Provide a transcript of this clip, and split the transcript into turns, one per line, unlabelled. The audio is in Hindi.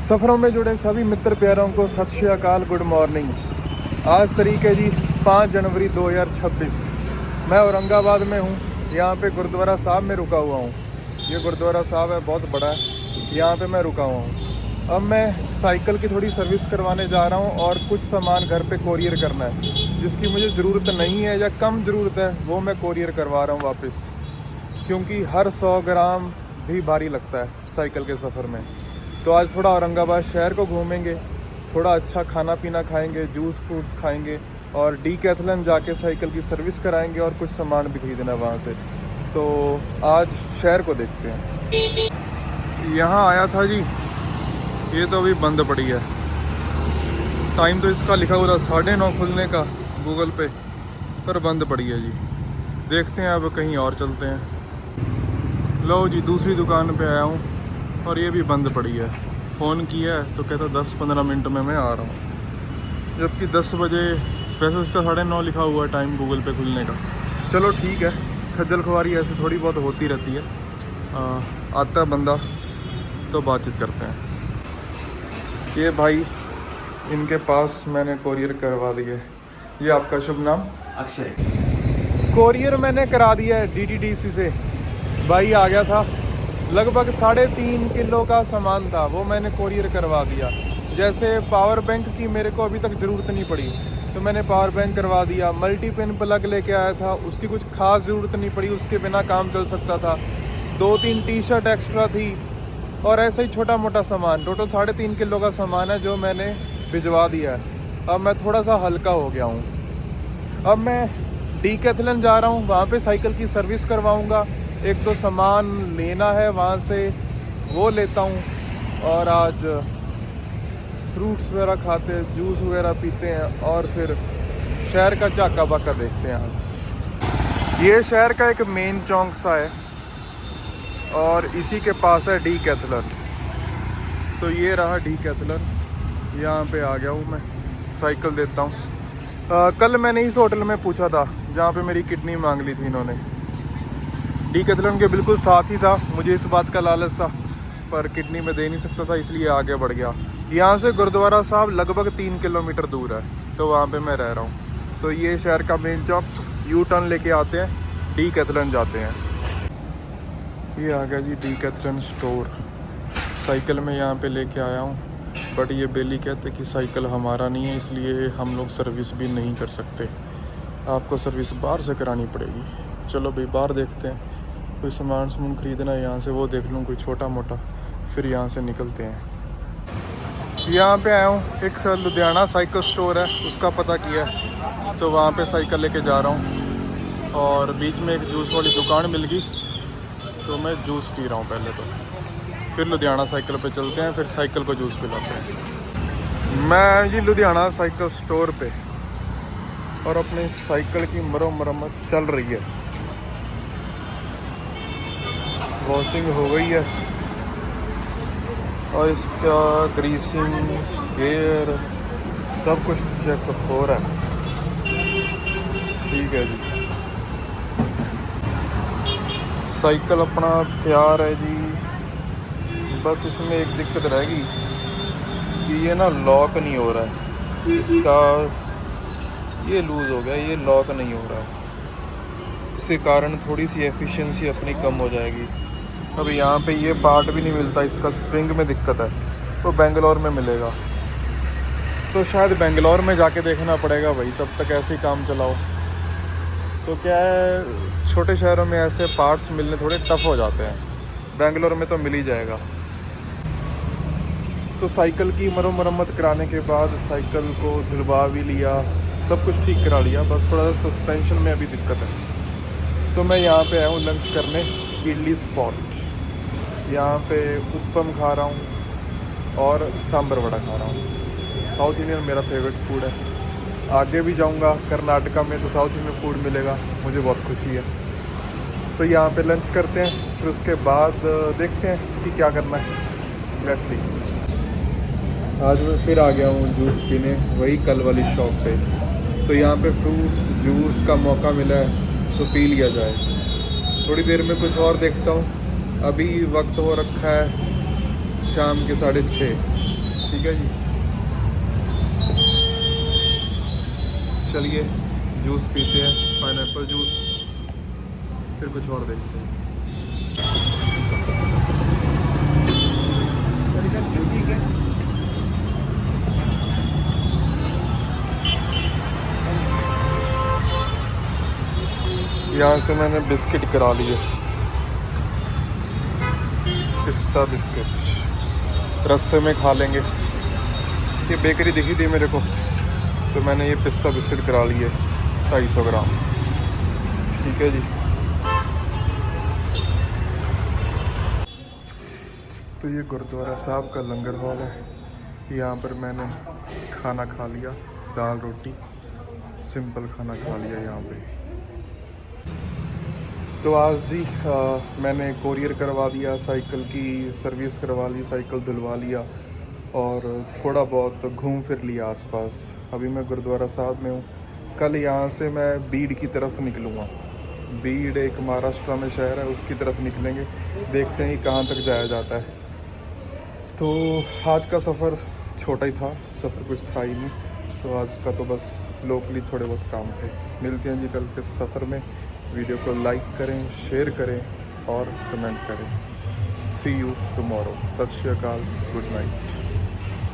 सफ़रों में जुड़े सभी मित्र प्यारों को सत श्री अकाल, गुड मॉर्निंग। आज तारीख है जी 5 जनवरी 2026। मैं औरंगाबाद में हूँ। यहाँ पे गुरुद्वारा साहब में रुका हुआ हूँ। ये गुरुद्वारा साहब है, बहुत बड़ा है। यहाँ पे मैं रुका हुआ हूँ। अब मैं साइकिल की थोड़ी सर्विस करवाने जा रहा हूँ और कुछ सामान घर पे कोरियर करना है, जिसकी मुझे ज़रूरत नहीं है या कम ज़रूरत है, वो मैं कोरियर करवा रहा हूँ वापस, क्योंकि हर 100 ग्राम भी भारी लगता है साइकिल के सफ़र में। तो आज थोड़ा औरंगाबाद शहर को घूमेंगे, थोड़ा अच्छा खाना पीना खाएंगे, जूस फ्रूट्स खाएंगे और डीकैथलन जाके साइकिल की सर्विस कराएंगे और कुछ सामान भी खरीदना वहाँ से। तो आज शहर को देखते हैं। यहाँ आया था जी, ये तो अभी बंद पड़ी है। टाइम तो इसका लिखा हुआ था 9:30 खुलने का गूगल पे, पर बंद पड़ी है जी। देखते हैं, अब कहीं और चलते हैं। लो जी, दूसरी दुकान पे आया हूँ और ये भी बंद पड़ी है। फ़ोन किया है तो कहता 10-15 मिनट में मैं आ रहा हूँ, जबकि 10 बजे वैसे उसका 9:30 लिखा हुआ है टाइम गूगल पे खुलने का। चलो ठीक है, खज्जल खुआरी ऐसे थोड़ी बहुत होती रहती है। आता बंदा तो बातचीत करते हैं। ये भाई, इनके पास मैंने कोरियर करवा दी है। ये आपका शुभ नाम?
अक्षय।
कोरियर मैंने करा दिया है DTDC से। भाई आ गया था, लगभग 3.5 किलो का सामान था, वो मैंने कोरियर करवा दिया। जैसे पावर बैंक की मेरे को अभी तक ज़रूरत नहीं पड़ी, तो मैंने पावर बैंक करवा दिया। मल्टी पिन प्लग लेके आया था, उसकी कुछ खास ज़रूरत नहीं पड़ी, उसके बिना काम चल सकता था। 2-3 टी-शर्ट एक्स्ट्रा थी और ऐसा ही छोटा मोटा सामान। टोटल 3.5 किलो का सामान है जो मैंने भिजवा दिया है। अब मैं थोड़ा सा हल्का हो गया हूँ। अब मैं डीकैथलन जा रहा हूँ, वहाँ पे साइकिल की सर्विस करवाऊँगा। 1-2 सामान लेना है वहाँ से, वो लेता हूँ। और आज फ्रूट्स वगैरह खाते हैं, जूस वगैरह पीते हैं और फिर शहर का चाका बाका देखते हैं आज। ये शहर का एक मेन चौक सा है और इसी के पास है डीकैथलन। तो ये रहा डीकैथलन, यहाँ पे आ गया हूँ मैं। साइकिल देता हूँ। कल मैंने इस होटल में पूछा था जहाँ पे मेरी किडनी मांग ली थी इन्होंने। डीकैथलन के बिल्कुल साथ ही था। मुझे इस बात का लालच था, पर किडनी में दे नहीं सकता था, इसलिए आगे बढ़ गया। यहाँ से गुरुद्वारा साहब लगभग 3 किलोमीटर दूर है, तो वहाँ पे मैं रह रहा हूँ। तो ये शहर का मेन चौक, यू टर्न लेके आते हैं, डीकैथलन जाते हैं। ये आ गया जी डीकैथलन स्टोर। साइकिल में यहाँ पे लेके आया हूँ, बट ये बेली कहते कि साइकिल हमारा नहीं है, इसलिए हम लोग सर्विस भी नहीं कर सकते, आपको सर्विस बाहर से करानी पड़ेगी। चलो भाई, बाहर देखते हैं, कोई सामान खरीदना है यहाँ से, वो देख लूँ कोई छोटा मोटा, फिर यहाँ से निकलते हैं। यहाँ पे आया हूँ, एक लुधियाना साइकिल स्टोर है, उसका पता किया है, तो वहाँ पे साइकिल लेके जा रहा हूँ। और बीच में एक जूस वाली दुकान मिल गई, तो मैं जूस पी रहा हूँ पहले तो, फिर लुधियाना साइकिल पे चलते हैं, फिर साइकिल को जूस पिलाते हैं। मैं जी लुधियाना साइकिल स्टोर पे, और अपनी साइकिल की मरम्मत चल रही है। वॉशिंग हो गई है और इसका ग्रीसिंग, गेयर सब कुछ चेक हो रहा है। ठीक है जी, साइकिल अपना तैयार है जी। बस इसमें एक दिक्कत रहेगी कि ये ना लॉक नहीं हो रहा है, इसका ये लूज़ हो गया, ये लॉक नहीं हो रहा है। इसके कारण थोड़ी सी एफिशिएंसी अपनी कम हो जाएगी। अब यहाँ पे ये पार्ट भी नहीं मिलता, इसका स्प्रिंग में दिक्कत है, तो बेंगलोर में मिलेगा। तो शायद बेंगलोर में जाके देखना पड़ेगा भाई, तब तक ऐसे ही काम चलाओ। तो क्या है, छोटे शहरों में ऐसे पार्ट्स मिलने थोड़े टफ हो जाते हैं, बेंगलोर में तो मिल ही जाएगा। तो साइकिल की मरम्मत कराने के बाद साइकिल को धुलवा भी लिया, सब कुछ ठीक करा लिया, बस थोड़ा सा सस्पेंशन में अभी दिक्कत है। तो मैं यहाँ पे आया हूँ लंच करने, इडली स्पॉट। यहाँ पे उत्पम खा रहा हूँ और सांभर वड़ा खा रहा हूँ। साउथ इंडियन मेरा फेवरेट फूड है। आगे भी जाऊँगा कर्नाटका में तो साउथ इंडियन फूड मिलेगा, मुझे बहुत खुशी है। तो यहाँ पे लंच करते हैं, फिर उसके बाद देखते हैं कि क्या करना है। Let's see. आज मैं फिर आ गया हूँ जूस पीने, वही कल वाली शॉप पे। तो यहाँ पे फ्रूट्स जूस का मौका मिला है तो पी लिया जाए। थोड़ी देर में कुछ और देखता हूँ। अभी वक्त हो रखा है शाम के 6:30, ठीक है जी। चलिए जूस पीते हैं, पाइनएप्पल जूस, फिर कुछ और देखते हैं। यहाँ से मैंने बिस्किट करा लिए, पिस्ता बिस्किट, रास्ते में खा लेंगे। ये बेकरी दिखी थी मेरे को, तो मैंने ये पिस्ता बिस्किट करा लिए 250 ग्राम। ठीक है जी। तो ये गुरुद्वारा साहब का लंगर हॉल है। यहाँ पर मैंने खाना खा लिया, दाल रोटी सिंपल खाना खा लिया यहाँ पे। तो आज जी मैंने कोरियर करवा दिया, साइकिल की सर्विस करवा ली, साइकिल धुलवा लिया और थोड़ा बहुत घूम फिर लिया आसपास। अभी मैं गुरुद्वारा साहब में हूँ। कल यहाँ से मैं बीड़ की तरफ निकलूँगा। बीड़ एक महाराष्ट्र में शहर है, उसकी तरफ निकलेंगे, देखते हैं कि कहाँ तक जाया जाता है। तो आज का सफ़र छोटा ही था, सफ़र कुछ था ही नहीं, तो आज का तो बस लोकली थोड़े बहुत काम थे। मिलते हैं जी कल के सफ़र में। वीडियो को लाइक करें, शेयर करें और कमेंट करें। सी यू टुमारो। सत श्री अकाल, गुड नाइट।